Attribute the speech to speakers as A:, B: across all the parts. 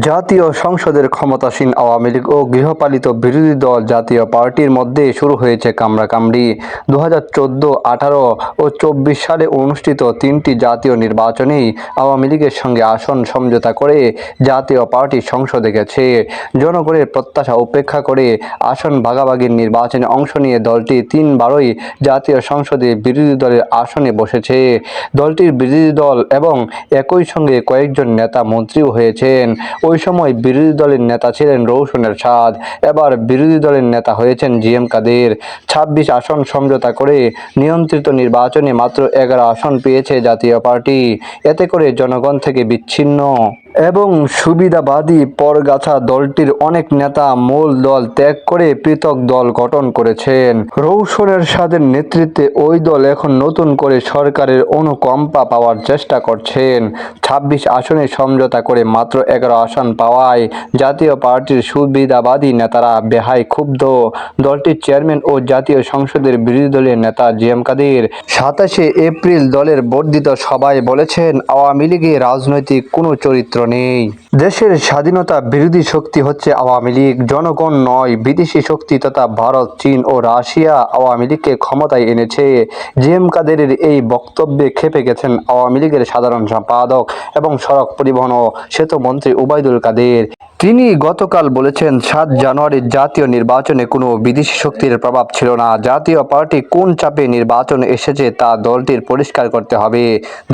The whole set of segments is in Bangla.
A: জাতীয় সংসদের ক্ষমতাসীন আওয়ামী লীগ ও গৃহপালিত বিরোধী দল জাতীয় পার্টির মধ্যে শুরু হয়েছে কামড়াকামড়ি। 2014, 18 ও 24 সালে অনুষ্ঠিত 3টি জাতীয় নির্বাচনেই আওয়ামী লীগের সঙ্গে আসন সমঝোতা করে জাতীয় পার্টি সংসদে গেছে। জনগণের প্রত্যাশা উপেক্ষা করে আসন ভাগাভাগির নির্বাচনে অংশ নিয়ে দলটি 3 বারই জাতীয় সংসদে বিরোধী দলের আসনে বসেছে। দলটির বিরোধী দল এবং একই সঙ্গে কয়েকজন নেতা মন্ত্রীও হয়েছেন। ওই সময় বিরোধী দলের নেতা ছিলেন রওশন এরশাদ, এবার বিরোধী দলের নেতা হয়েছেন জিএম কাদের। 26 আসন সমঝোতা করে নিয়ন্ত্রিত নির্বাচনে মাত্র 11 আসন পেয়েছে জাতীয় পার্টি। এতে করে জনগণ থেকে বিচ্ছিন্ন এবং সুবিধাবাদী পরগাছা দলটির অনেক নেতা মূল দল ত্যাগ করে পৃথক দল গঠন করেছেন। রওশন এরশাদের নেতৃত্বে ওই দল এখন নতুন করে সরকারের অনুকম্পা পাওয়ার চেষ্টা করছেন। 26 আসনে সমঝোতা করে মাত্র 11 আসন পাওয়ায় জাতীয় পার্টির সুবিধাবাদী নেতারা বেহায় ক্ষুব্ধ। দলটির চেয়ারম্যান ও জাতীয় সংসদের বিরোধী দলের নেতা জিএম কাদের 27 এপ্রিল দলের বর্ধিত সভায় বলেছেন, আওয়ামী লীগে রাজনৈতিক কোনো চরিত্র নেই। দেশের স্বাধীনতা বিরোধী শক্তি হচ্ছে আওয়ামী লীগ, জনগণ নয়। বিদেশি শক্তি তথা ভারত, চীন ও রাশিয়া আওয়ামী লীগকে ক্ষমতায় এনেছে। জিএম কাদেরের এই বক্তব্যে ক্ষেপে গেছেন আওয়ামী লীগের সাধারণ সম্পাদক এবং সড়ক পরিবহন ও সেতু মন্ত্রী ওবায়দুল কাদের। তিনি গতকাল বলেছেন, 7 জানুয়ারির জাতীয় নির্বাচনে কোনো বিদেশি শক্তির প্রভাব ছিল না। জাতীয় পার্টি কোন চাপে নির্বাচনে এসেছে তা দলটির পরিষ্কার করতে হবে।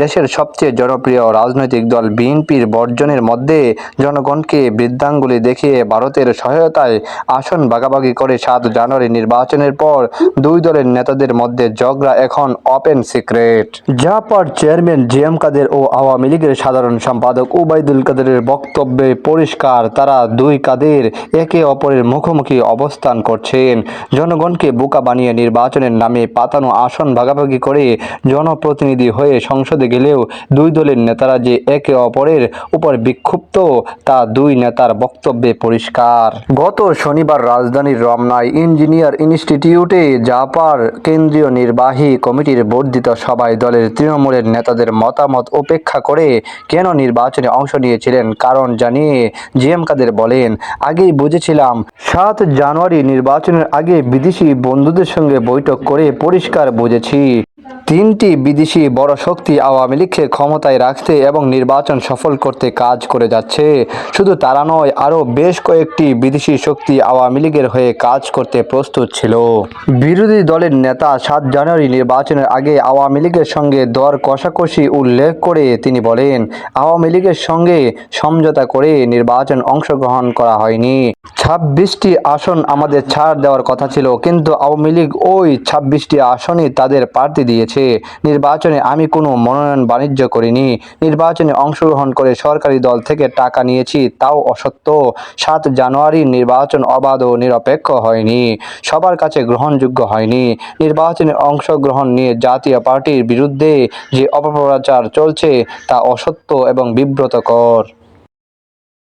A: দেশের সবচেয়ে জনপ্রিয় রাজনৈতিক দল বিএনপির বর্জনের মধ্যে জনগণকে বৃদ্ধাঙ্গুলি দেখিয়ে ভারতের সহায়তায় আসন ভাগাভাগি করে 7 জানুয়ারি নির্বাচনের পর দুই দলের নেতাদের মধ্যে ঝগড়া এখন ওপেন সিক্রেট। জাপার চেয়ারম্যান জিএম কাদের ও আওয়ামী লীগের সাধারণ সম্পাদক ওবায়দুল কাদেরের বক্তব্যে পরিষ্কার, তারা দুই কাদের একে অপরের মুখোমুখি অবস্থান করছেন। জনগণকে বোকা বানিয়ে নির্বাচনের নামে পাতানো আসন ভাগাভাগি করে জনপ্রতিনিধি হয়ে সংসদে গেলেও দুই দলের নেতারা যে একে অপরের উপর বিক্ষুব্ধ তা দুই নেতার বক্তব্যে পরিষ্কার। গত শনিবার রাজধানীর রমনায় ইঞ্জিনিয়ার ইনস্টিটিউটে জাপার কেন্দ্রীয় নির্বাহী কমিটির বর্ধিত সভায় দলের তৃণমূলের নেতাদের মতামত উপেক্ষা করে কেন নির্বাচনে অংশ নিয়েছিলেন কারণ জানিয়ে জিএম কাদের বলেন, আগেই বুঝেছিলাম 7 জানুয়ারি নির্বাচনের আগে বিদেশি বন্ধুদের সঙ্গে বৈঠক করে পরিষ্কার বুঝেছি 3টি বিদেশি বড় শক্তি আওয়ামী লীগকে ক্ষমতায় রাখতে এবং নির্বাচন সফল করতে কাজ করে যাচ্ছে। শুধু তারা নয়, আরও বেশ কয়েকটি বিদেশি শক্তি আওয়ামী লীগের হয়ে কাজ করতে প্রস্তুত ছিল। বিরোধী দলের নেতা 7 জানুয়ারি নির্বাচনের আগে আওয়ামী লীগের সঙ্গে দর কষাকষি উল্লেখ করে তিনি বলেন, আওয়ামী লীগের সঙ্গে সমঝোতা করে নির্বাচন অংশগ্রহণ করা হয়নি। 26টি আসন আমাদের ছাড় দেওয়ার কথা ছিল, কিন্তু আওয়ামী লীগ ওই 26টি আসনই তাদের প্রার্থী দিয়েছে। নির্বাচনে আমি কোনো মনোনয়ন বাণিজ্য করিনি। নির্বাচনে অংশগ্রহণ করে সরকারি দল থেকে টাকা নিয়েছি, তাও অসত্য। 7 জানুয়ারির নির্বাচন অবাধ ও নিরপেক্ষ হয়নি, সবার কাছে গ্রহণযোগ্য হয়নি। নির্বাচনে অংশগ্রহণ নিয়ে জাতীয় পার্টির বিরুদ্ধে যে অপপ্রচার চলছে তা অসত্য এবং বিব্রতকর।